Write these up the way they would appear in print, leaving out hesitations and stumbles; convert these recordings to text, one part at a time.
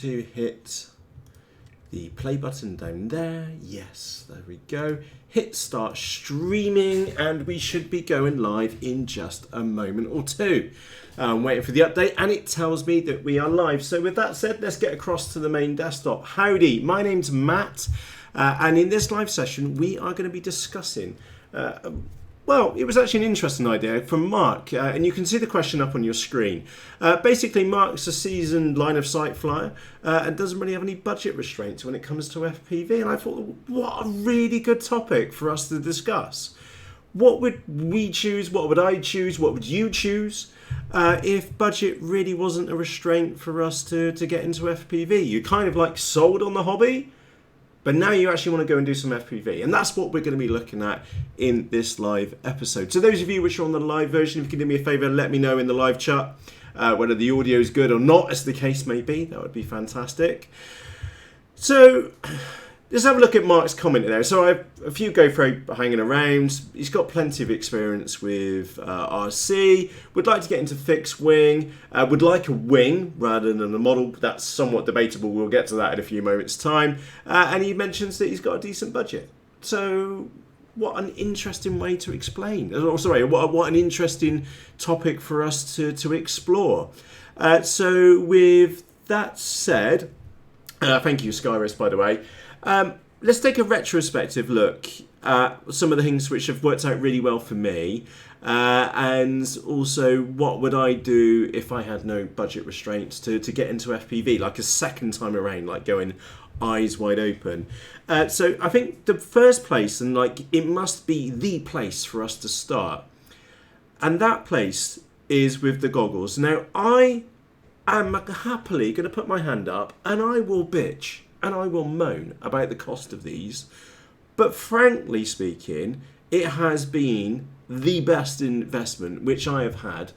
to hit the play button down there. Yes, there we go. Hit start streaming and we should be going live in just a moment or two. I'm waiting for the update and it tells me that we are live. So with that said, let's get across to the main desktop. Howdy, my name's Matt and in this live session we are going to be discussing well, it was actually an interesting idea from Mark, and you can see the question up on your screen. Basically, Mark's a seasoned line-of-sight flyer and doesn't really have any budget restraints when it comes to FPV, and I thought, what a really good topic for us to discuss. What would we choose? What would I choose? What would you choose if budget really wasn't a restraint for us to get into FPV? You kind of like sold on the hobby, but now you actually want to go and do some FPV. And that's what we're going to be looking at in this live episode. So those of you which are on the live version, if you can do me a favour, let me know in the live chat whether the audio is good or not, as the case may be. That would be fantastic. So let's have a look at Mark's comment there. So I have a few GoPro hanging around. He's got plenty of experience with RC. Would like to get into fixed wing. Would like a wing rather than a model. That's somewhat debatable. We'll get to that in a few moments' time. And he mentions that he's got a decent budget. So what an interesting way to explain. Oh, sorry, what an interesting topic for us to explore. So with that said, thank you, Skyrus, by the way. Let's take a retrospective look at some of the things which have worked out really well for me, and also what would I do if I had no budget restraints to get into FPV, like a second time around, like going eyes wide open. So I think the first place, and like it must be the place for us to start, and that place is with the goggles. Now I am happily going to put my hand up and I will bitch and I will moan about the cost of these, but frankly speaking, it has been the best investment which I have had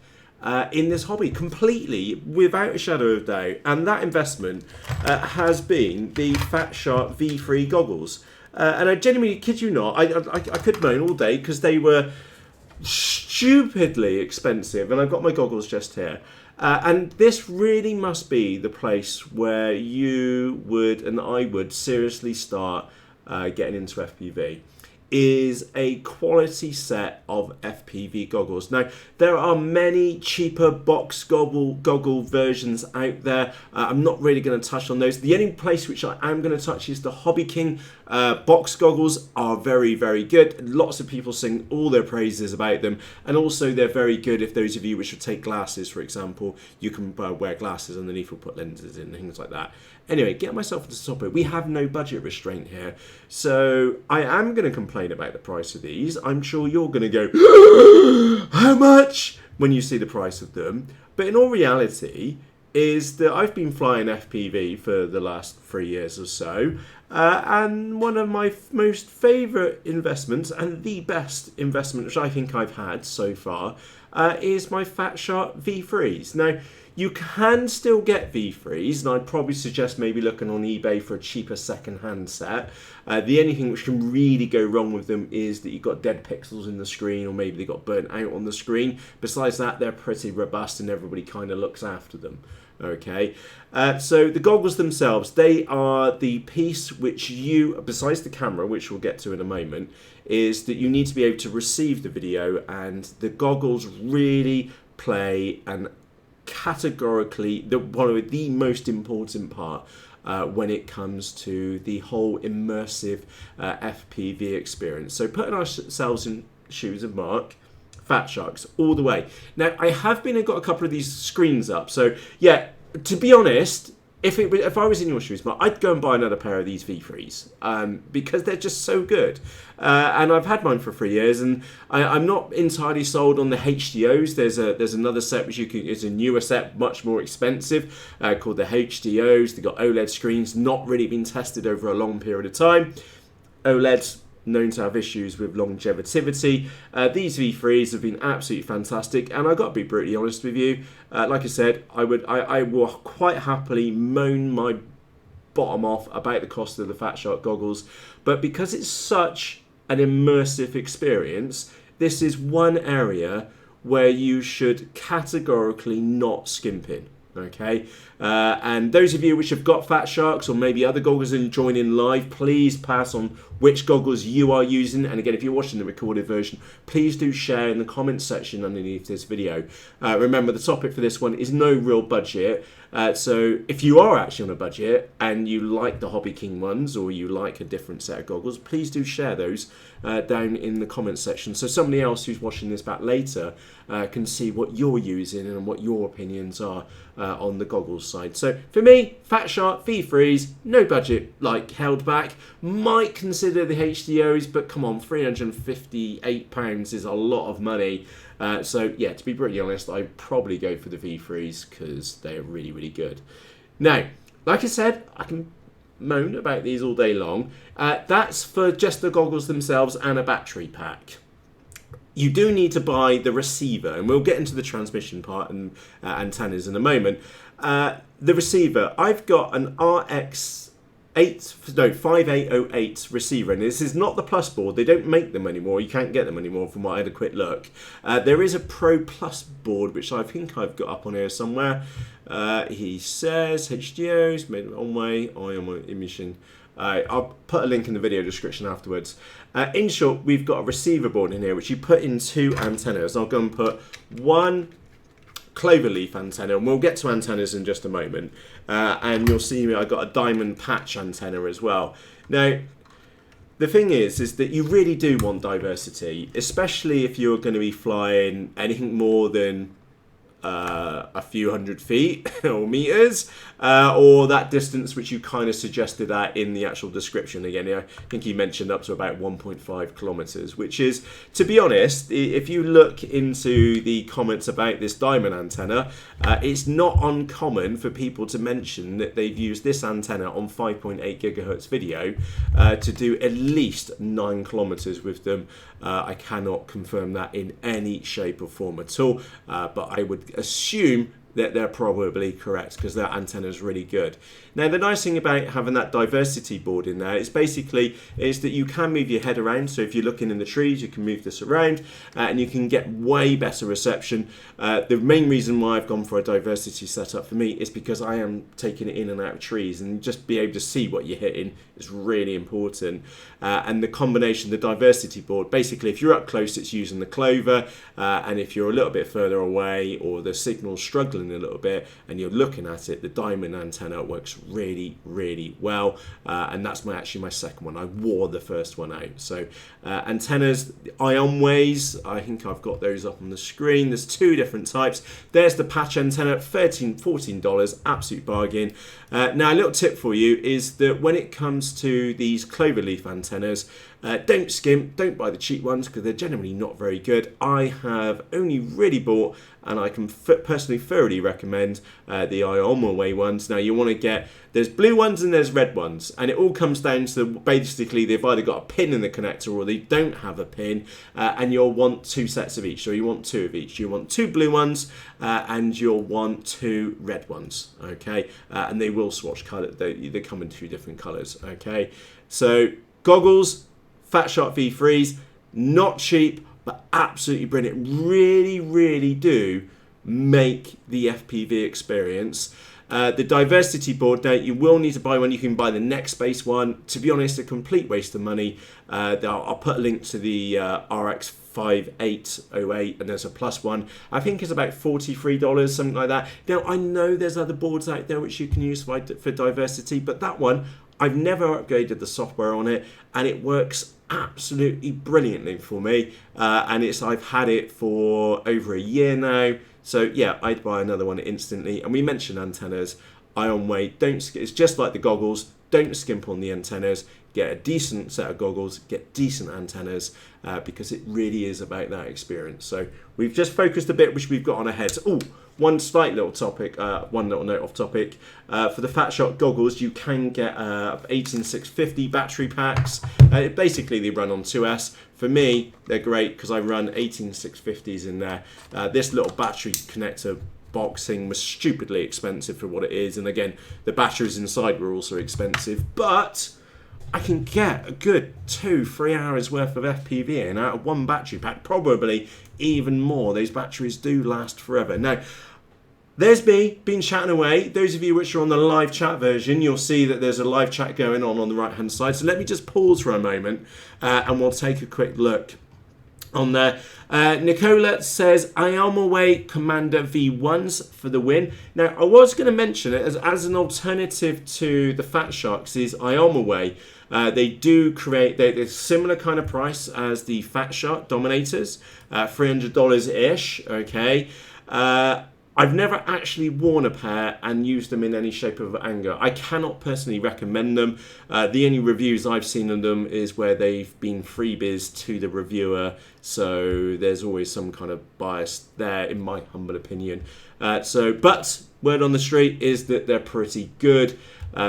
in this hobby, completely, without a shadow of doubt. And that investment has been the Fat Shark V3 goggles. And I genuinely kid you not, I could moan all day because they were stupidly expensive, and I've got my goggles just here. And this really must be the place where you would and I would seriously start getting into FPV, is a quality set of FPV goggles. Now, there are many cheaper box goggle versions out there. I'm not really going to touch on those. The only place which I am going to touch is the HobbyKing box goggles. Are very, very good. Lots of people sing all their praises about them, and also they're very good if those of you which would take glasses, for example, you can wear glasses underneath or put lenses in, things like that. Anyway, get myself into the topic. We have no budget restraint here, so I am going to complain about the price of these. I'm sure you're going to go, how much? When you see the price of them. But in all reality, is that I've been flying FPV for the last 3 years or so, and one of my most favourite investments, and the best investment which I think I've had so far, is my Fat Shark V3s. Now, you can still get V3s, and I'd probably suggest maybe looking on eBay for a cheaper second-hand set. The only thing which can really go wrong with them is that you've got dead pixels in the screen, or maybe they got burnt out on the screen. Besides that, they're pretty robust, and everybody kind of looks after them. Okay, so the goggles themselves, they are the piece which you, besides the camera, which we'll get to in a moment, is that you need to be able to receive the video, and the goggles really play an categorically one of the most important part when it comes to the whole immersive FPV experience. So putting ourselves in shoes of Mark, Fat Sharks all the way. Now I have got a couple of these screens up, so yeah, to be honest, if I was in your shoes, Mark, I'd go and buy another pair of these V3s because they're just so good. And I've had mine for 3 years, and I'm not entirely sold on the HDOs. There's another set which is a newer set, much more expensive, called the HDOs. They've got OLED screens, not really been tested over a long period of time. OLEDs known to have issues with longevity. These V3s have been absolutely fantastic, and I've got to be brutally honest with you. Like I said, I will quite happily moan my bottom off about the cost of the Fat Shark goggles, but because it's such an immersive experience, this is one area where you should categorically not skimp in. Okay, and those of you which have got Fat Sharks or maybe other goggles and join in live, please pass on which goggles you are using. And again, if you're watching the recorded version, please do share in the comments section underneath this video. Remember, the topic for this one is no real budget. So if you are actually on a budget and you like the HobbyKing ones or you like a different set of goggles, please do share those down in the comments section so somebody else who's watching this back later can see what you're using and what your opinions are on the goggles side. So for me, Fat Shark, V3s, no budget like held back. Might consider the HDOs, but come on, £358 is a lot of money. So yeah, to be brutally honest, I'd probably go for the V3s because they're really, really good. Now, like I said, I can moan about these all day long. That's for just the goggles themselves and a battery pack. You do need to buy the receiver, and we'll get into the transmission part and antennas in a moment. The receiver, I've got an RX5808 receiver, and this is not the Plus board. They don't make them anymore. You can't get them anymore from what I had a quick look. There is a Pro Plus board, which I think I've got up on here somewhere. He says HDOs, made Aomway emission. I'll put a link in the video description afterwards. In short, we've got a receiver board in here which you put in 2 antennas. I'll go and put one cloverleaf antenna, and we'll get to antennas in just a moment. And you'll see me, I got a diamond patch antenna as well. Now, the thing is that you really do want diversity, especially if you're going to be flying anything more than a few hundred feet or meters, or that distance which you kind of suggested that in the actual description. Again, I think you mentioned up to about 1.5 kilometers, which is, to be honest, if you look into the comments about this diamond antenna, it's not uncommon for people to mention that they've used this antenna on 5.8 gigahertz video to do at least 9 kilometers with them. I cannot confirm that in any shape or form at all, but I would assume that they're probably correct because that antenna is really good. Now, the nice thing about having that diversity board in there is basically that you can move your head around. So if you're looking in the trees, you can move this around and you can get way better reception. The main reason why I've gone for a diversity setup for me is because I am taking it in and out of trees, and just be able to see what you're hitting is really important. And the combination, the diversity board, basically if you're up close, it's using the clover, and if you're a little bit further away or the signal's struggling a little bit and you're looking at it, the diamond antenna works really, really well. And that's actually my second one. I wore the first one out. So antennas, Aomways, I think I've got those up on the screen. There's 2 different types. There's the patch antenna, $14, absolute bargain. Now, a little tip for you is that when it comes to these cloverleaf antennas, don't skimp, don't buy the cheap ones because they're generally not very good. I have only really bought, and I can personally thoroughly recommend the Aomway ones. Now, you want to get, there's blue ones and there's red ones, and it all comes down to basically they've either got a pin in the connector or they don't have a pin, and you'll want 2 sets of each. So you want 2 of each. You want 2 blue ones and you'll want 2 red ones. Okay, and they will swatch colour. They come in 2 different colours. Okay, so goggles, Fat Shark V3s, not cheap, but absolutely brilliant. Really, really do make the FPV experience. The diversity board, now you will need to buy one. You can buy the next base one. To be honest, a complete waste of money. I'll put a link to the RX5808, and there's a plus one. I think it's about $43, something like that. Now, I know there's other boards out there which you can use for diversity, but that one, I've never upgraded the software on it, and it works absolutely brilliantly for me. And I've had it for over a year now. So yeah, I'd buy another one instantly. And we mentioned antennas. Aomway, it's just like the goggles. Don't skimp on the antennas. Get a decent set of goggles. Get decent antennas because it really is about that experience. So we've just focused a bit, which we've got on our heads. Oh, one slight little topic, one little note off topic. For the Fat Shark goggles, you can get 18650 battery packs. Basically, they run on 2S. For me, they're great because I run 18650s in there. This little battery connector box thing was stupidly expensive for what it is, and again, the batteries inside were also expensive, but I can get a good 2-3 hours worth of FPV in out of 1 battery pack, probably even more. Those batteries do last forever. Now, There's me, been chatting away. Those of you which are on the live chat version, you'll see that there's a live chat going on the right-hand side. So let me just pause for a moment and we'll take a quick look on there. Nicola says, Aomway Commander V1s for the win. Now, I was going to mention it as an alternative to the Fat Sharks is Aomway. They do create, they're a similar kind of price as the Fat Shark Dominators, $300-ish, okay? I've never actually worn a pair and used them in any shape of anger. I cannot personally recommend them. The only reviews I've seen of them is where they've been freebies to the reviewer, so there's always some kind of bias there, in my humble opinion. But word on the street is that they're pretty good,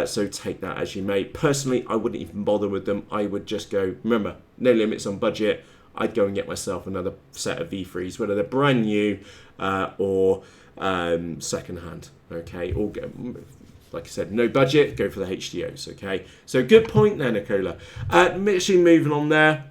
so take that as you may. Personally, I wouldn't even bother with them. I would just go, remember, no limits on budget. I'd go and get myself another set of V3s, whether they're brand new or second hand, okay? Or like I said, no budget, go for the HDOs, okay? So good point there, Nicola. Actually moving on there.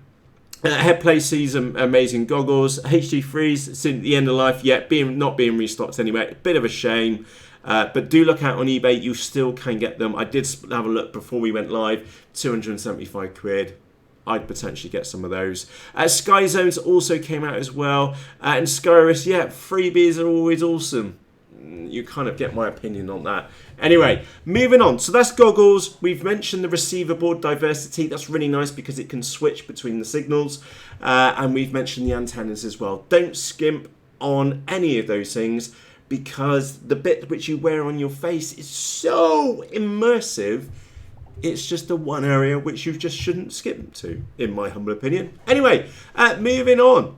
Headplay sees amazing goggles. HD3s since the end of life, yet not being restocked anyway. A bit of a shame. But do look out on eBay. You still can get them. I did have a look before we went live. 275 quid. I'd potentially get some of those. Sky Zones also came out as well. And Skyris, yeah, freebies are always awesome. You kind of get my opinion on that. Anyway, moving on. So that's goggles. We've mentioned the receiver board diversity. That's really nice because it can switch between the signals. And we've mentioned the antennas as well. Don't skimp on any of those things because the bit which you wear on your face is so immersive. It's just the one area which you just shouldn't skip to, in my humble opinion. Anyway, moving on.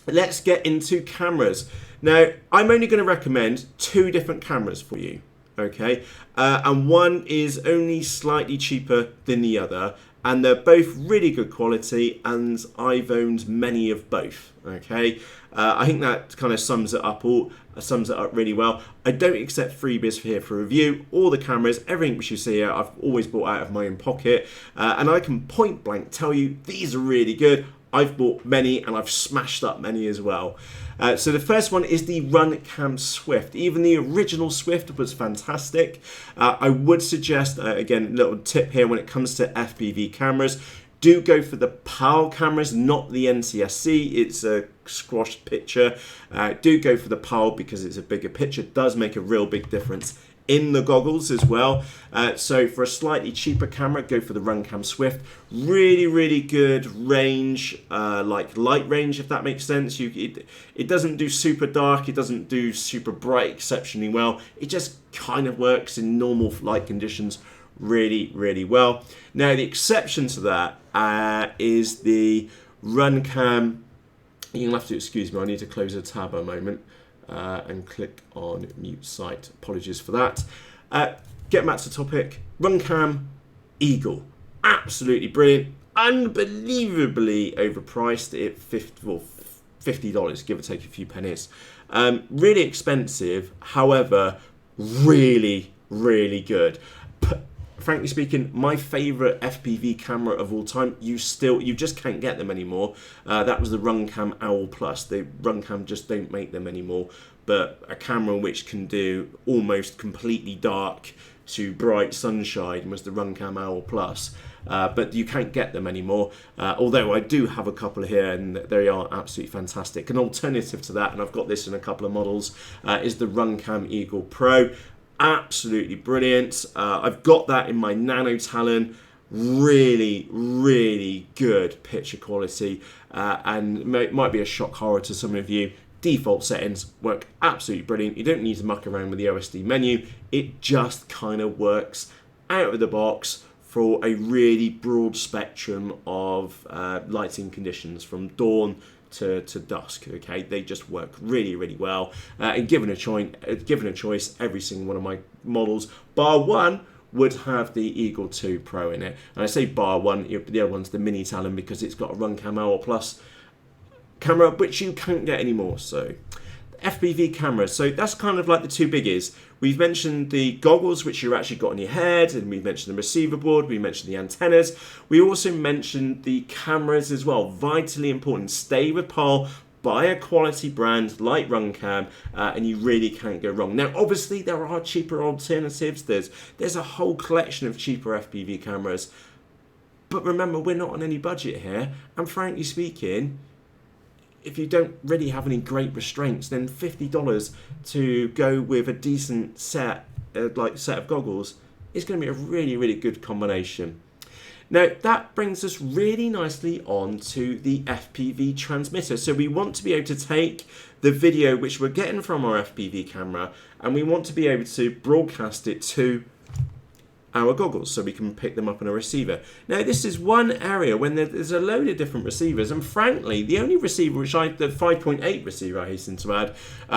Let's get into cameras. Now, I'm only going to recommend 2 different cameras for you, okay? And one is only slightly cheaper than the other, and they're both really good quality, and I've owned many of both, okay? I think that kind of sums it up really well. I don't accept freebies here for review. All the cameras, everything which you see here, I've always bought out of my own pocket, and I can point blank tell you these are really good. I've bought many and I've smashed up many as well. So the first one is the Runcam Swift. Even the original Swift was fantastic. I would suggest, again, a little tip here when it comes to FPV cameras, do go for the PAL cameras, not the NTSC. It's a squashed picture. Do go for the PAL because it's a bigger picture. It does make a real big difference in the goggles as well. So for a slightly cheaper camera, go for the Runcam Swift. Really, really good range, like light range, if that makes sense. It doesn't do super dark, it doesn't do super bright exceptionally well. It just kind of works in normal light conditions really, really well. Now, the exception to that is the Runcam. You're gonna have to excuse me, I need to close a tab a moment. And click on mute site. Apologies for that. Get back to the topic. Runcam Eagle. Absolutely brilliant. Unbelievably overpriced at $50, give or take a few pennies. Really expensive, however, really, really good. Frankly speaking, my favourite FPV camera of all time, you just can't get them anymore. That was the Runcam Owl Plus. The Runcam just don't make them anymore. But a camera which can do almost completely dark to bright sunshine was the Runcam Owl Plus. But you can't get them anymore. Although I do have a couple here and they are absolutely fantastic. An alternative to that, and I've got this in a couple of models, is the Runcam Eagle Pro. Absolutely brilliant. I've got that in my Nano Talon. Really, really good picture quality, and might be a shock horror to some of you. Default settings work absolutely brilliant. You don't need to muck around with the OSD menu. It just kind of works out of the box for a really broad spectrum of lighting conditions from dawn to dusk. Okay, they just work really, really well. And given a choice, every single one of my models, bar one, would have the Eagle 2 Pro in it. And I say bar one, the other one's the Mini Talon because it's got a Runcam Hour Plus camera, which you can't get anymore. So FPV cameras, so that's kind of like the 2 biggies. We've mentioned the goggles, which you've actually got on your head, and we've mentioned the receiver board, we mentioned the antennas. We also mentioned the cameras as well, vitally important. Stay with PAL, buy a quality brand like Runcam, and you really can't go wrong. Now, obviously, there are cheaper alternatives. There's a whole collection of cheaper FPV cameras. But remember, we're not on any budget here. And frankly speaking, if you don't really have any great restraints, then $50 to go with a decent set of goggles is going to be a really, really good combination. Now, that brings us really nicely on to the FPV transmitter. So we want to be able to take the video which we're getting from our FPV camera, and we want to be able to broadcast it to our goggles so we can pick them up on a receiver. Now, this is one area when there's a load of different receivers, and frankly, the only receiver the 5.8 receiver, I hasten to add,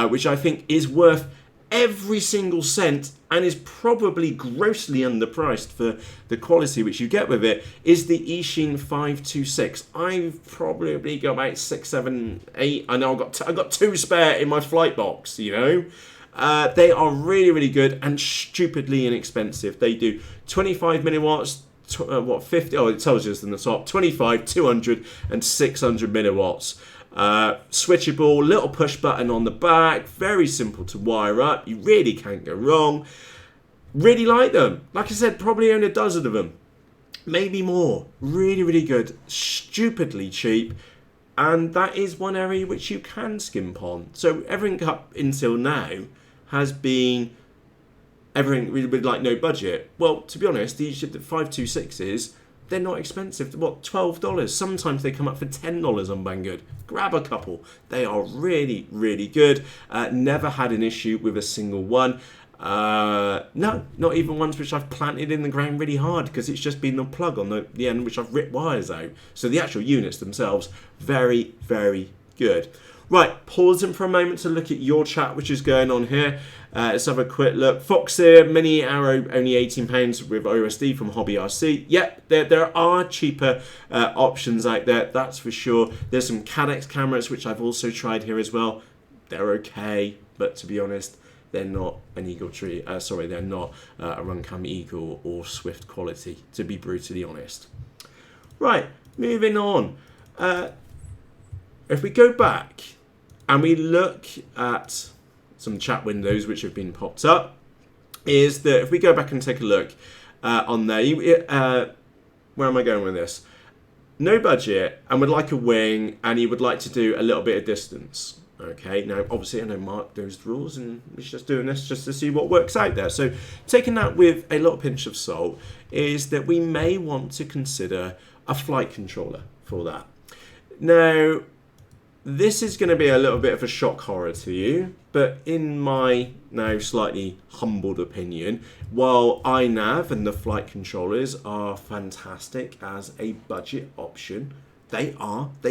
which I think is worth every single cent and is probably grossly underpriced for the quality which you get with it, is the Eachine 526. I've probably got about 6, 7, 8. I know I've got 2 spare in my flight box, you know. They are really, really good and stupidly inexpensive. They do 25 milliwatts, 50? Oh, it tells you this in the top. 25, 200, and 600 milliwatts. Switchable, little push button on the back, very simple to wire up. You really can't go wrong. Really like them. Like I said, probably own a dozen of them, maybe more. Really, really good, stupidly cheap. And that is one area which you can skimp on. So everything up until now has been everything with like no budget. Well, to be honest, these 526s, they're not expensive. What, $12? Sometimes they come up for $10 on Banggood. Grab a couple. They are really, really good. Never had an issue with a single one. No, not even ones which I've planted in the ground really hard, because it's just been the plug on the end which I've ripped wires out. So the actual units themselves, very, very good. Right, pausing for a moment to look at your chat which is going on here. Let's have a quick look. Fox here, Mini Arrow, only £18 with OSD from Hobby RC. Yep, there are cheaper options out there, that's for sure. There's some Cadex cameras which I've also tried here as well. They're okay, but to be honest, they're not an Eagle Tree. They're not a Runcam Eagle or Swift quality, to be brutally honest. Right, moving on. If we go back and we look at some chat windows which have been popped up, is that if we go back and take a look on there, where am I going with this? No budget and would like a wing, and you would like to do a little bit of distance. Okay, now obviously I know Mark knows the rules, and he's just doing this just to see what works out there. So taking that with a little pinch of salt is that we may want to consider a flight controller for that. Now, this is going to be a little bit of a shock horror to you, but in my now slightly humbled opinion, while iNav and the flight controllers are fantastic as a budget option, they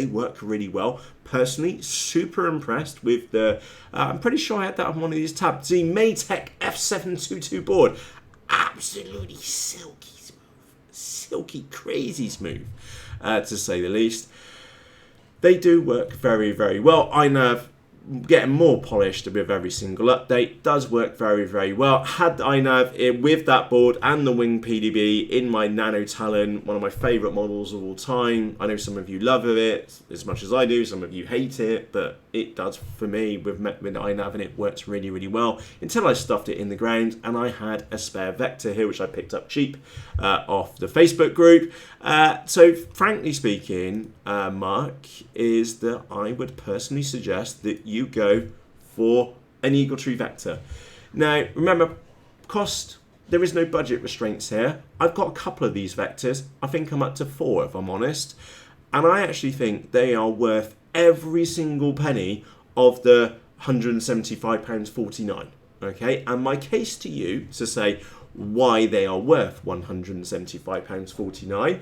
work really well. Personally, super impressed with the, I'm pretty sure I had that on one of these tabs, the Maytech F722 board. Absolutely silky smooth. Silky, crazy smooth, to say the least. They do work very, very well. iNav, getting more polished with every single update, does work very, very well. Had iNav with that board and the Wing PDB in my Nano Talon, one of my favourite models of all time. I know some of you love it as much as I do, some of you hate it, but it does for me with iNav, and it works really, really well until I stuffed it in the ground and I had a spare Vector here which I picked up cheap off the Facebook group. So frankly speaking, Mark, is that I would personally suggest that you go for an Eagle Tree Vector. Now remember, cost, there is no budget restraints here. I've got a couple of these Vectors. I think I'm up to 4 if I'm honest, and I actually think they are worth every single penny of the £175.49. Okay, and my case to you to say why they are worth £175.49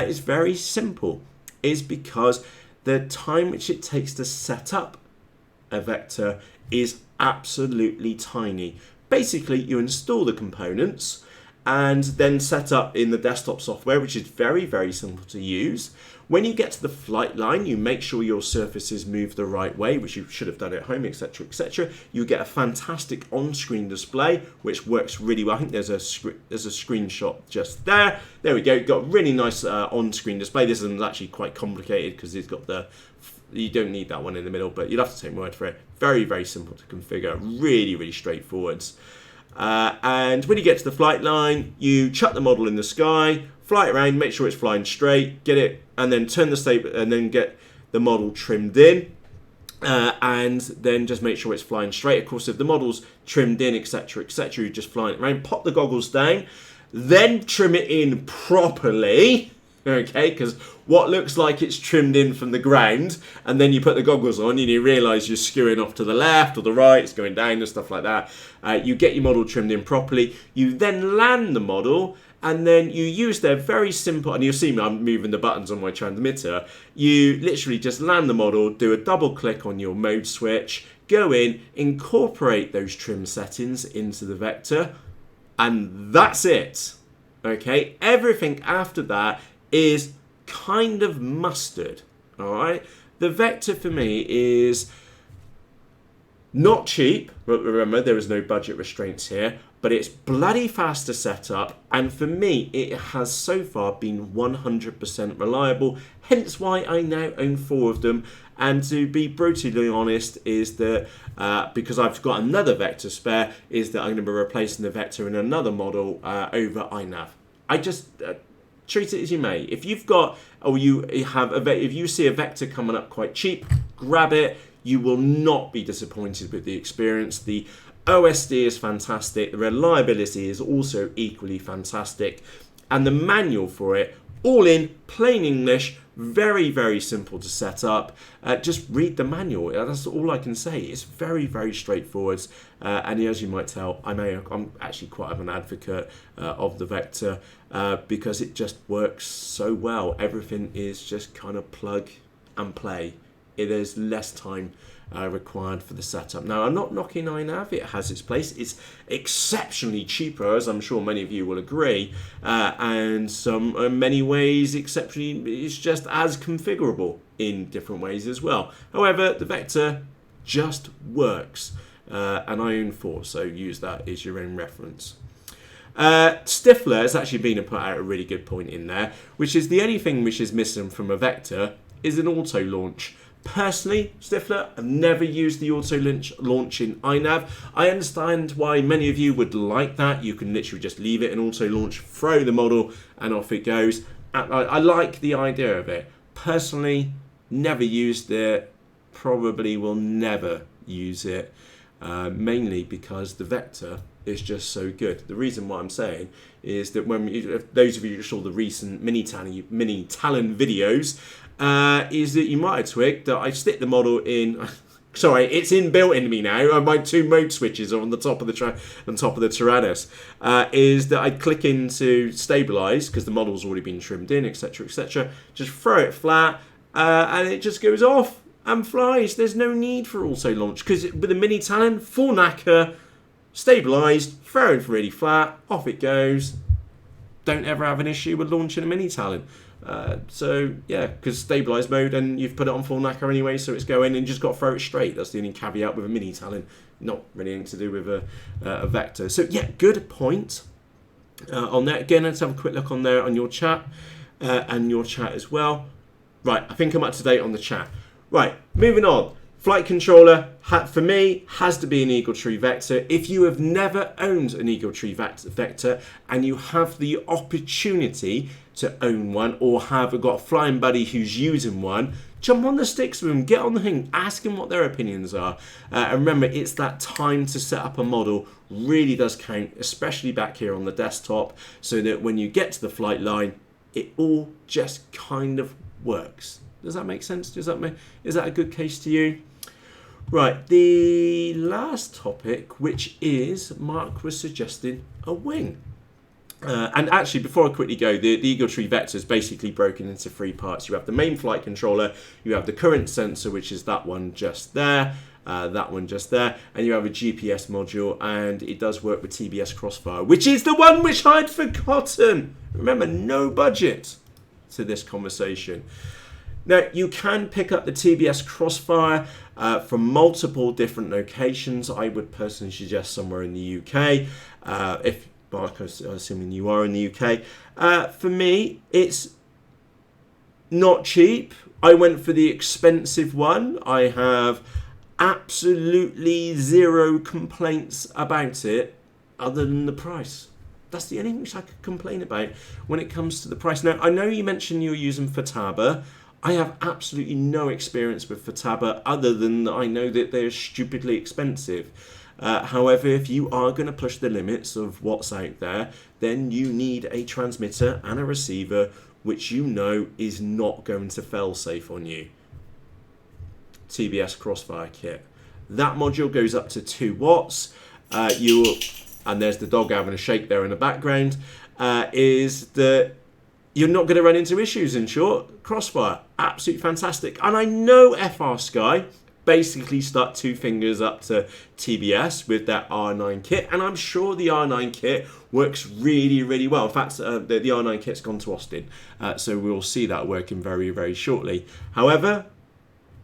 is very simple. Is because the time which it takes to set up a Vector is absolutely tiny. Basically, you install the components and then set up in the desktop software, which is very, very simple to use. When you get to the flight line, you make sure your surfaces move the right way, which you should have done at home, etc., etc. You get a fantastic on-screen display, which works really well. I think there's a screenshot just there. There we go. Got a really nice on-screen display. This is actually quite complicated because it's got the You don't need that one in the middle, but you'll have to take my word for it. Very, very simple to configure. Really, really straightforward. And when you get to the flight line, you chuck the model in the sky, fly it around, make sure it's flying straight, get it, and then turn the stable, and then get the model trimmed in. And then just make sure it's flying straight. Of course, if the model's trimmed in, etc., etc., you just flying it around, pop the goggles down, then trim it in properly, okay? Because what looks like it's trimmed in from the ground, and then you put the goggles on and you realise you're skewing off to the left or the right, it's going down and stuff like that. You get your model trimmed in properly. You then land the model, and then you use their very simple, and you'll see me, I'm moving the buttons on my transmitter. You literally just land the model, do a double click on your mode switch, go in, incorporate those trim settings into the vector, and that's it. Okay, everything after that is kind of mustard. All right, the vector for me is not cheap, but remember there is no budget restraints here, but it's bloody fast to set up, and for me it has so far been 100% reliable, hence why I now own 4 of them. And to be brutally honest is that because I've got another vector spare, is that I'm going to be replacing the vector in another model over iNav. I just treat it as you may. If you've got, or you have if you see a vector coming up quite cheap, grab it. You will not be disappointed with the experience. The OSD is fantastic. The reliability is also equally fantastic. And the manual for it, all in plain English, very, very simple to set up. Just read the manual. That's all I can say. It's very, very straightforward. And as you might tell, I'm actually quite an advocate of the Vector because it just works so well. Everything is just kind of plug and play. There's less time required for the setup. Now, I'm not knocking iNav. It has its place. It's exceptionally cheaper, as I'm sure many of you will agree, and in many ways, exceptionally, it's just as configurable in different ways as well. However, the Vector just works, and I own 4, so use that as your own reference. Stifler has actually been put out a really good point in there, which is the only thing which is missing from a Vector is an auto launch. Personally, Stifler, I've never used the auto launch in iNav. I understand why many of you would like that. You can literally just leave it in auto launch, throw the model, and off it goes. I like the idea of it. Personally, never used it. Probably will never use it. Mainly because the Vector is just so good. The reason why I'm saying is that if those of you who saw the recent mini Talon videos, is that you might have twigged that I stick the model in. Sorry, it's inbuilt in me now. My 2 mode switches are on the top of the Tyrannus. Is that I click into stabilize because the model's already been trimmed in, etc., etc. Just throw it flat, and it just goes off and flies. There's no need for auto launch because with a mini Talon, full knacker, stabilized, throw it really flat, off it goes. Don't ever have an issue with launching a mini Talon. So yeah, because stabilized mode and you've put it on full knacker anyway, so it's going and you just got to throw it straight. That's the only caveat with a mini Talon, not really anything to do with a Vector. So yeah, good point on that. Again, let's have a quick look on there on your chat and your chat as well. Right, I think I'm up to date on the chat. Right, moving on. Flight controller, for me, has to be an Eagle Tree Vector. If you have never owned an Eagle Tree Vector and you have the opportunity to own one or have got a flying buddy who's using one, jump on the sticks with them, get on the thing, ask them what their opinions are. And remember, it's that time to set up a model really does count, especially back here on the desktop, so that when you get to the flight line, it all just kind of works. Does that make sense? Is that a good case to you? Right, the last topic, which is Mark was suggesting a wing. And actually, before I quickly go, the Eagle Tree Vector is basically broken into 3 parts. You have the main flight controller, you have the current sensor, which is that one just there, and you have a GPS module, and it does work with TBS Crossfire, which is the one which I'd forgotten. Remember, no budget to this conversation. Now, you can pick up the TBS Crossfire from multiple different locations. I would personally suggest somewhere in the UK, if Mark, assuming you are in the UK. For me, it's not cheap, I went for the expensive one. I have absolutely zero complaints about it other than the price. That's the only thing which I could complain about when it comes to the price. Now, I know you mentioned you were using Futaba. I have absolutely no experience with Futaba other than I know that they're stupidly expensive. However, if you are going to push the limits of what's out there, then you need a transmitter and a receiver which you know is not going to fail safe on you. TBS Crossfire kit. That module goes up to 2 watts. And there's the dog having a shake there in the background. Is that you're not going to run into issues, in short. Crossfire, absolutely fantastic. And I know FR Sky basically stuck 2 fingers up to TBS with that R9 kit, and I'm sure the R9 kit works really, really well. In fact, the R9 kit's gone to Austin, so we'll see that working very, very shortly. However,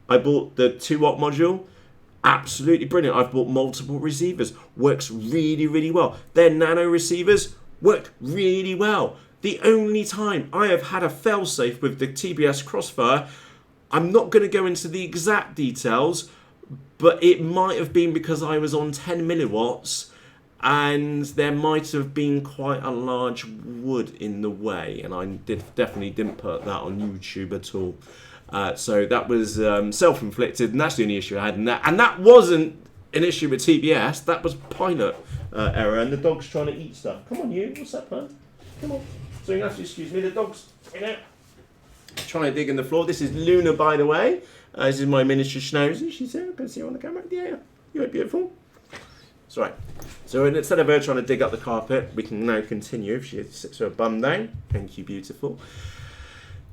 I bought the 2 watt module. Absolutely brilliant. I've bought multiple receivers. Works really, really well. Their nano receivers work really well. The only time I have had a failsafe with the TBS Crossfire, I'm not going to go into the exact details, but it might have been because I was on 10 milliwatts and there might have been quite a large wood in the way, and I definitely didn't put that on YouTube at all. So that was self-inflicted, and that's the only issue I had in that. And that wasn't an issue with TBS, that was pilot error, and the dog's trying to eat stuff. Come on, you. What's that, bud? Come on. So you have to excuse me, the dog's trying to dig in the floor. This is Luna, by the way. This is my miniature schnauzer. She's there. I can see her on the camera. Yeah, you're beautiful. That's right. So instead of her trying to dig up the carpet, we can now continue. If she sits her bum down. Thank you, beautiful.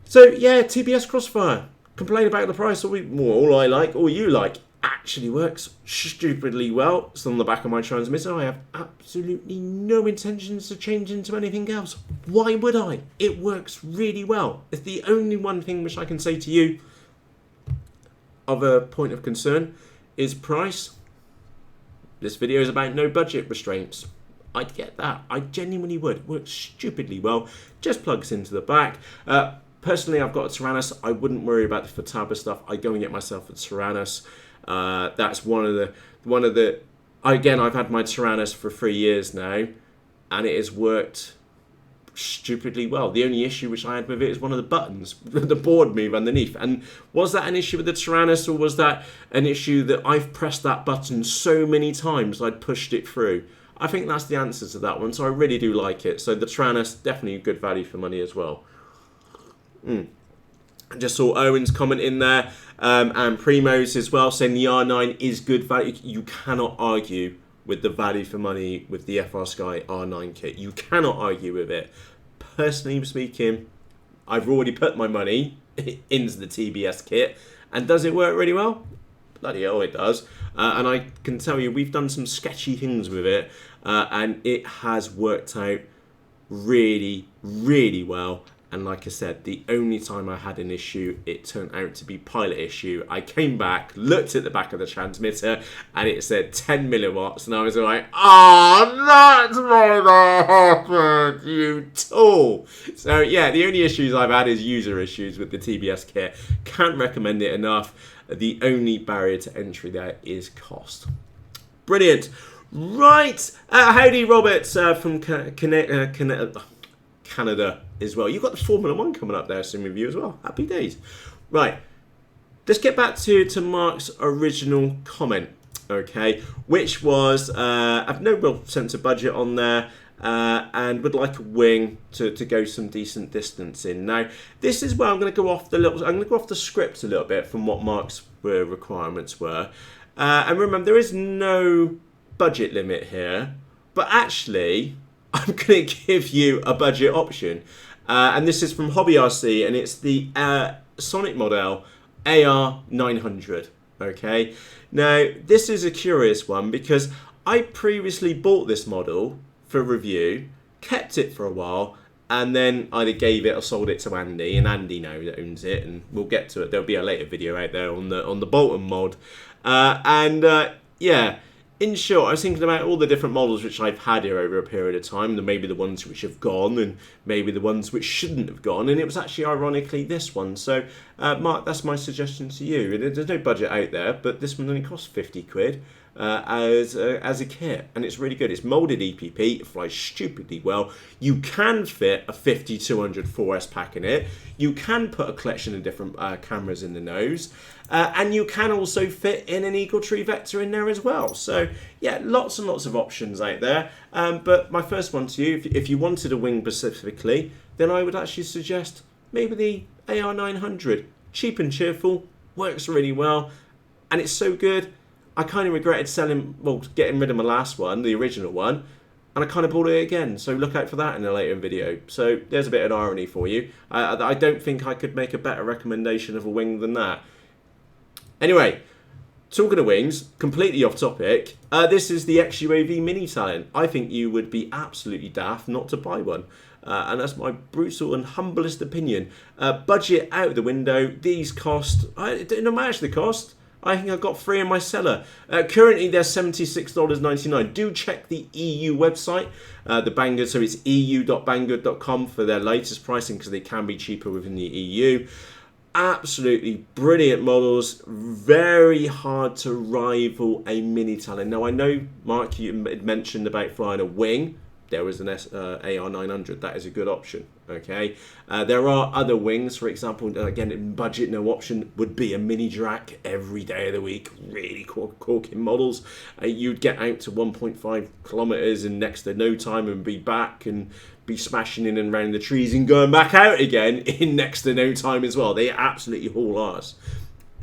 So yeah, TBS Crossfire. Complain about the price. All I like, all you like, actually works stupidly well. It's on the back of my transmitter. I have absolutely no intentions to change into anything else. Why would I? It works really well. It's the only one thing which I can say to you of a point of concern is price. This video is about no budget restraints. I'd get that. I genuinely would. It works stupidly well. Just plugs into the back. Personally, I've got a Tyrannus. I wouldn't worry about the Futaba stuff. I go and get myself a Tyrannus. That's one of the. Again, I've had my Tyrannus for 3 years now, and it has worked stupidly well. The only issue which I had with it is one of the buttons, the board move underneath. And was that an issue with the Tyrannus, or was that an issue that I've pressed that button so many times I'd pushed it through? I think that's the answer to that one. So I really do like it. So the Tyrannus, definitely good value for money as well. I just saw Owen's comment in there, and Primo's as well, saying the R9 is good value. You cannot argue with the value for money with the FR Sky R9 kit. You cannot argue with it. Personally speaking, I've already put my money into the TBS kit, and does it work really well? Bloody hell, it does. And I can tell you, we've done some sketchy things with it, and it has worked out really, really well. And like I said, the only time I had an issue, it turned out to be pilot issue. I came back, looked at the back of the transmitter, and it said 10 milliwatts. And I was like, that's why that happened, you tool. So yeah, the only issues I've had is user issues with the TBS kit. Can't recommend it enough. The only barrier to entry there is cost. Brilliant. Right. Howdy, Robert from Canada as well. You've got the Formula 1 coming up there soon with you as well. Happy days. Right. Let's get back to Mark's original comment, okay, which was, I've no real sense of budget on there, and would like a wing to go some decent distance in. Now, this is where I'm going to go off the script a little bit from what Mark's requirements were. And remember, there is no budget limit here, but actually, I'm going to give you a budget option. And this is from Hobby RC, and it's the Sonic model AR900. Okay, now this is a curious one because I previously bought this model for review, kept it for a while, and then either gave it or sold it to Andy, and Andy now owns it, and we'll get to it. There'll be a later video out there on the Bolton mod, yeah. in short, I was thinking about all the different models which I've had here over a period of time, and maybe the ones which have gone, and maybe the ones which shouldn't have gone, and it was actually ironically this one. So, Mark, that's my suggestion to you. There's no budget out there, but this one only costs 50 quid as a kit, and it's really good. It's molded EPP, it flies stupidly well. You can fit a 50-200 4S pack in it. You can put a collection of different cameras in the nose. And you can also fit in an Eagle Tree Vector in there as well. So yeah, lots and lots of options out there. But my first one to you, if you wanted a wing specifically, then I would actually suggest maybe the AR900. Cheap and cheerful, works really well, and it's so good. I kind of regretted getting rid of my last one, the original one, and I kind of bought it again. So look out for that in a later video. So there's a bit of irony for you. I don't think I could make a better recommendation of a wing than that. Anyway, talking of wings, completely off topic, this is the XUAV Mini Talent. I think you would be absolutely daft not to buy one. And that's my brutal and humblest opinion. Budget out the window. These cost, I don't know how much they cost. I think I've got 3 in my cellar. Currently, they're $76.99. Do check the EU website, the Banggood. So it's eu.banggood.com for their latest pricing, because they can be cheaper within the EU. Absolutely brilliant models, very hard to rival a Mini Talon. Now I know, Mark, you mentioned about flying a wing. There was an AR900, that is a good option, okay? There are other wings, for example, again, in budget, no option, would be a Mini Drac every day of the week, really corking models. You'd get out to 1.5 kilometers in next to no time and be back and be smashing in and around the trees and going back out again in next to no time as well. They absolutely haul ass.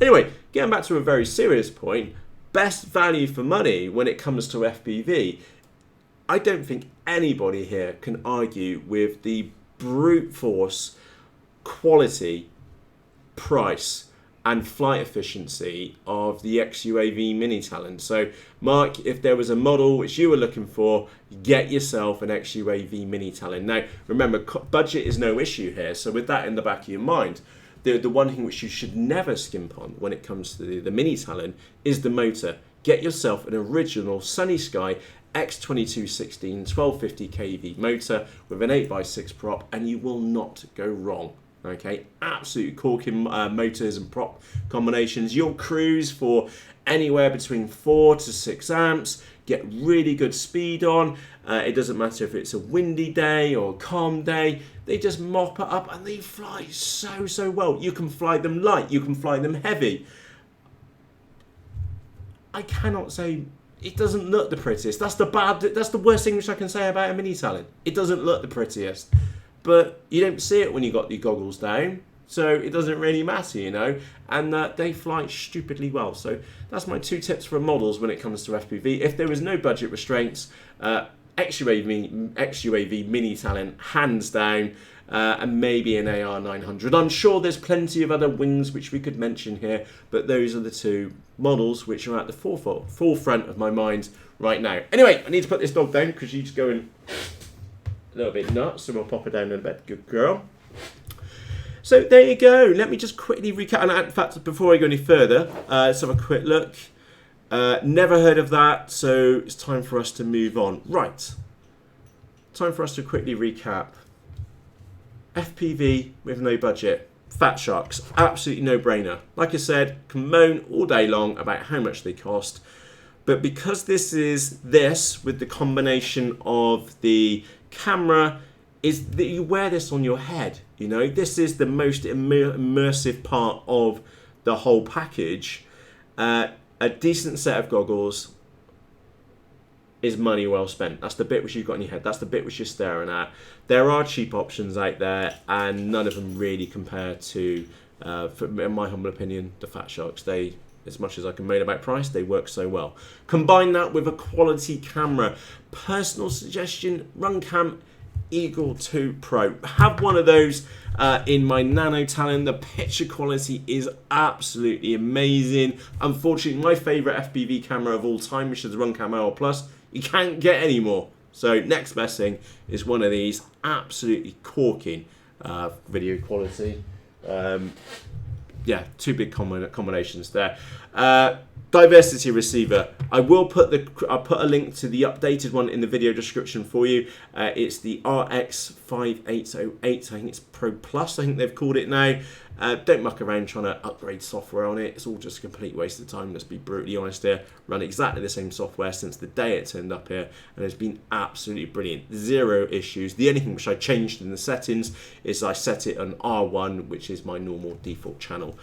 Anyway, getting back to a very serious point, best value for money when it comes to FPV. I don't think anybody here can argue with the brute force, quality, price, and flight efficiency of the XUAV Mini Talon. So, Mark, if there was a model which you were looking for, get yourself an XUAV Mini Talon. Now, remember, budget is no issue here. So with that in the back of your mind, the one thing which you should never skimp on when it comes to the Mini Talon is the motor. Get yourself an original Sunny Sky X2216 1250 kV motor with an 8x6 prop, and you will not go wrong. Okay, absolute corking motors and prop combinations. You'll cruise for anywhere between 4 to 6 amps, get really good speed on. It doesn't matter if it's a windy day or a calm day, they just mop it up and they fly so well. You can fly them light, you can fly them heavy. I cannot say it doesn't look the prettiest. That's the worst thing which I can say about a Mini Talon. It doesn't look the prettiest. But you don't see it when you got your goggles down, so it doesn't really matter, you know, and they fly stupidly well. So that's my 2 tips for models when it comes to FPV. If there was no budget restraints, XUAV Mini Talon, hands down, and maybe an AR900. I'm sure there's plenty of other wings which we could mention here, but those are the 2 models which are at the forefront of my mind right now. Anyway, I need to put this dog down because she's going a little bit nuts, so we'll pop her down in bed. Good girl. So there you go. Let me just quickly recap. And in fact, before I go any further, let's have a quick look. Never heard of that, so it's time for us to move on. Right. Time for us to quickly recap. FPV with no budget. Fat Sharks. Absolutely no-brainer. Like I said, can moan all day long about how much they cost. But because this is with the combination of the camera, is that you wear this on your head. You know, this is the most immersive part of the whole package. A decent set of goggles is money well spent. That's the bit which you've got in your head. That's the bit which you're staring at. There are cheap options out there, and none of them really compare to, in my humble opinion, the Fat Sharks. They, as much as I can moan about price, they work so well. Combine that with a quality camera. Personal suggestion, Runcam Eagle 2 Pro. Have one of those in my Nano Talon. The picture quality is absolutely amazing. Unfortunately, my favourite FPV camera of all time, which is the Runcam Hour Plus, you can't get any more. So next best thing is one of these. Absolutely corking video quality. Yeah, 2 big combinations there. Diversity receiver. I'll put a link to the updated one in the video description for you. It's the RX5808. I think it's Pro Plus. I think they've called it now. Don't muck around trying to upgrade software on it. It's all just a complete waste of time. Let's be brutally honest here. Run exactly the same software since the day it turned up here, and it's been absolutely brilliant. Zero issues. The only thing which I changed in the settings is I set it on R1, which is my normal default channel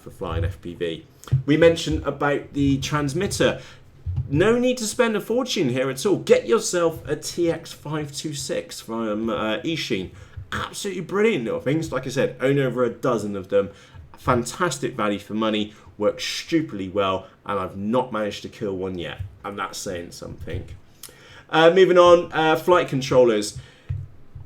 for flying FPV. We mentioned about the transmitter. No need to spend a fortune here at all. Get yourself a TX526 from Eachine. Absolutely brilliant little things. Like I said, own over a dozen of them. Fantastic value for money. Works stupidly well, and I've not managed to kill one yet. And that's saying something. Moving on, flight controllers.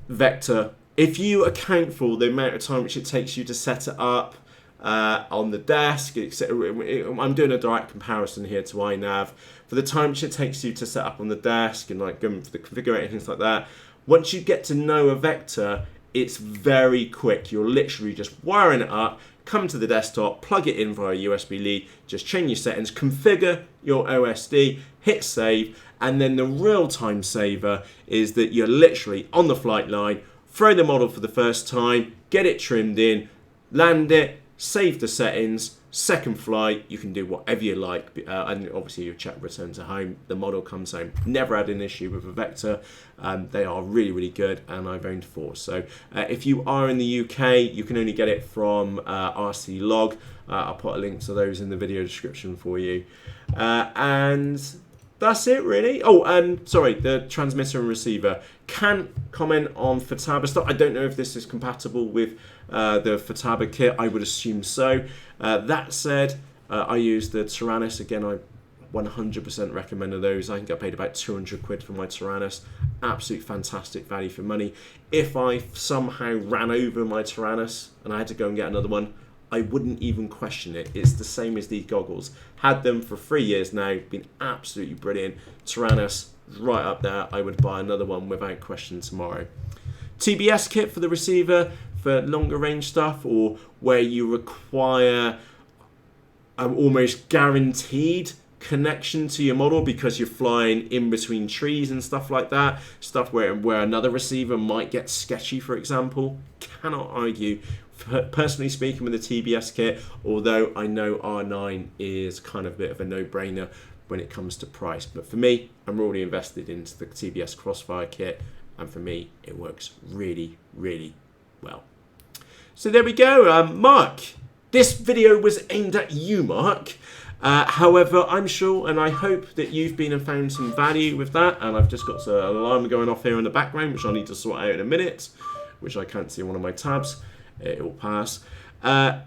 Vector. If you account for the amount of time which it takes you to set it up on the desk, I'm doing a direct comparison here to iNav. For the time which it takes you to set up on the desk and like going for the configurator and things like that, once you get to know a Vector, it's very quick. You're literally just wiring it up, come to the desktop, plug it in via USB lead, just change your settings, configure your OSD, hit save, and then the real-time saver is that you're literally on the flight line, throw the model for the first time, get it trimmed in, land it, save the settings, second flight, you can do whatever you like, and obviously you check return to home, the model comes home. Never had an issue with a Vector. They are really, really good, and I've owned 4. So if you are in the UK, you can only get it from RC Log. I'll put a link to those in the video description for you. And that's it, really. Oh, and sorry, the transmitter and receiver. Can't comment on Futaba stuff. I don't know if this is compatible with the Futaba kit. I would assume so. That said, I use the Tyrannus. Again, I 100% recommend those. I think I paid about 200 quid for my Tyrannus. Absolute fantastic value for money. If I somehow ran over my Tyrannus and I had to go and get another one, I wouldn't even question it. It's the same as these goggles. Had them for 3 years now. Been absolutely brilliant. Tyrannus, right up there. I would buy another one without question tomorrow. TBS kit for the receiver for longer range stuff, or where you require an almost guaranteed connection to your model because you're flying in between trees and stuff like that. Stuff where another receiver might get sketchy, for example. Cannot argue. Personally speaking, with the TBS kit, although I know R9 is kind of a bit of a no-brainer when it comes to price, but for me, I'm already invested into the TBS Crossfire kit, and for me, it works really, really well. So there we go, Mark. This video was aimed at you, Mark. However, I'm sure and I hope that you've been and found some value with that, and I've just got an alarm going off here in the background, which I need to sort out in a minute, which I can't see on one of my tabs. It will pass. I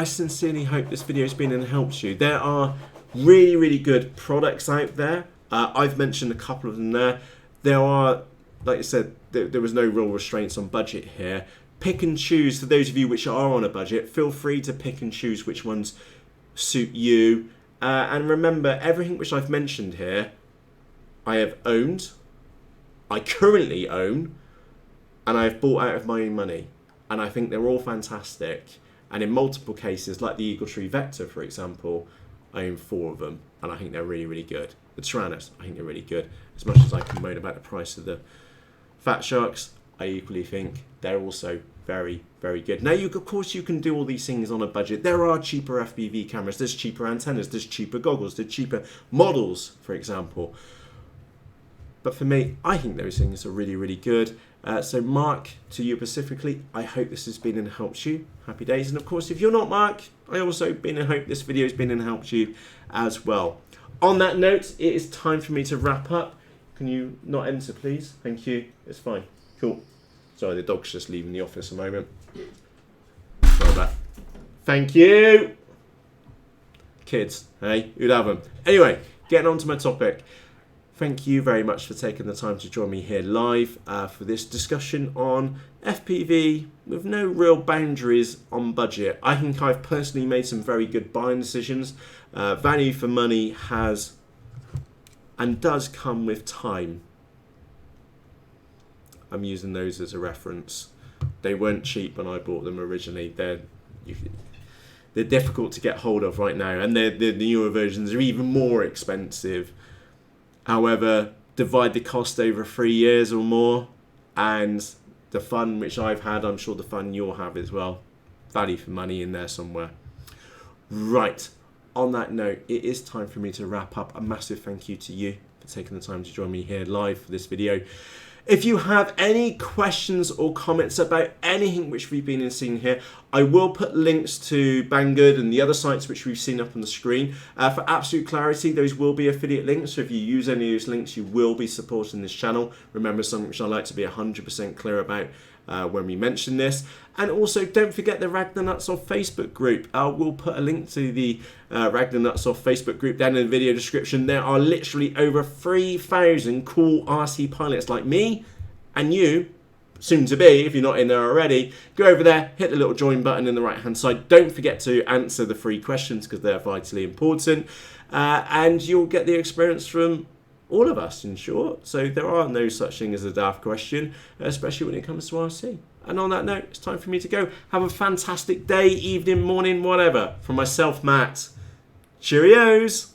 sincerely hope this video has been and helped you. There are really, really good products out there. I've mentioned a couple of them there. There are, like I said, there was no real restraints on budget here. Pick and choose. For those of you which are on a budget, feel free to pick and choose which ones suit you. And remember, everything which I've mentioned here, I have owned, I currently own, and I've bought out of my own money. And I think they're all fantastic. And in multiple cases, like the Eagle Tree Vector, for example, I own 4 of them, and I think they're really, really good. The Tyrannus, I think they're really good. As much as I can moan about the price of the Fat Sharks, I equally think they're also very, very good. Now, of course, you can do all these things on a budget. There are cheaper FPV cameras, there's cheaper antennas, there's cheaper goggles, there's cheaper models, for example. But for me, I think those things are really, really good. So Mark, to you specifically, I hope this has been and helped you. Happy days. And of course, if you're not Mark, I also been and hope this video has been and helped you as well. On that note, it is time for me to wrap up. Can you not enter, please? Thank you. It's fine. Cool. Sorry, the dog's just leaving the office a moment. Sorry about that. Thank you. Kids, hey, who'd have them? Anyway, getting on to my topic. Thank you very much for taking the time to join me here live for this discussion on FPV with no real boundaries on budget. I think I've personally made some very good buying decisions. Value for money has and does come with time. I'm using those as a reference. They weren't cheap when I bought them originally. they're difficult to get hold of right now, and the newer versions are even more expensive. However, divide the cost over 3 years or more, and the fun which I've had, I'm sure the fun you'll have as well. Value for money in there somewhere. Right, on that note, it is time for me to wrap up. A massive thank you to you for taking the time to join me here live for this video. If you have any questions or comments about anything which we've been seeing here, I will put links to Banggood and the other sites which we've seen up on the screen. For absolute clarity, those will be affiliate links, so if you use any of those links, you will be supporting this channel. Remember, something which I like to be 100% clear about when we mention this. And also, don't forget the Ragnar Nuts Off Facebook group. We'll put a link to the Ragnar Nuts Off Facebook group down in the video description. There are literally over 3,000 cool RC pilots like me and you, soon to be, if you're not in there already. Go over there, hit the little join button in the right hand side. Don't forget to answer the 3 questions because they're vitally important. And you'll get the experience from all of us, in short. So there are no such thing as a daft question, especially when it comes to RC. And on that note, it's time for me to go. Have a fantastic day, evening, morning, whatever. From myself, Matt. Cheerios.